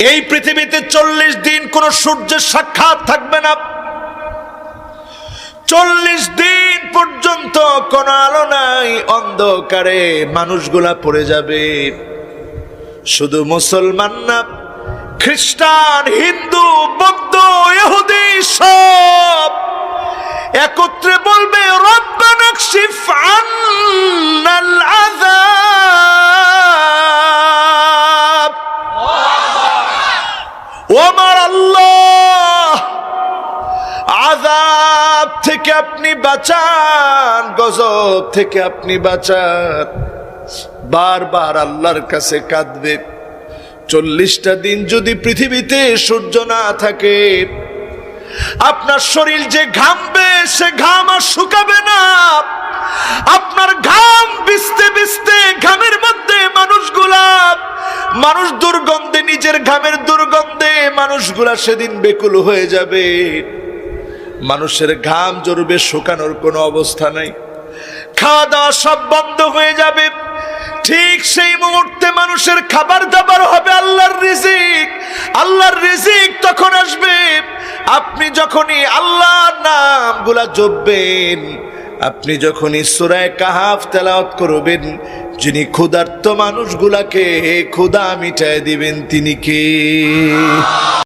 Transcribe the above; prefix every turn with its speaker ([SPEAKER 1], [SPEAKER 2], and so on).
[SPEAKER 1] এই পৃথিবীতে 40 দিন কোন সূর্যের সাক্ষাৎ থাকবে না। 40 দিন পর্যন্ত কোন আলো নাই, অন্ধকারে মানুষগুলা পড়ে যাবে। শুধু মুসলমান না, খ্রিস্টান, হিন্দু, বৌদ্ধ, ইহুদি সব একত্রে বলবে রব্বানা কশিফ আন্নাল আযাব। ও আমার আল্লাহ, আযাব থেকে আপনি বাঁচান, গজব থেকে আপনি বাঁচান। বারবার আল্লাহর কাছে কাঁদবে। 40টা দিন যদি পৃথিবীতে সূর্য না থাকে, আপনার শরীর যে ঘামবে সে ঘাম আর শুকাবে না। আপনার ঘাম ভিজতে ভিজতে ঘামের মধ্যে মানুষ দুর্গন্ধে, নিজের ঘামের দুর্গন্ধে মানুষগুলা সেদিন বেকুল হয়ে যাবে। মানুষের ঘাম জড়বে, শুকানোর কোনো অবস্থা নাই। খাওয়া দাওয়া সব বন্ধ হয়ে যাবে। ঠিক সেই মুহূর্তে মানুষের খাবার দাবার হবে আল্লাহর রিজিক। আল্লাহর রিজিক তখন আসবে আপনি যখনই আল্লাহর নামগুলা জপবেন, আপনি যখনই সূরা কাহাফ তেলাওয়াত করবেন। যিনি ক্ষুধার্ত মানুষগুলাকে ক্ষুধা মিটায় দিবেন তিনি কে?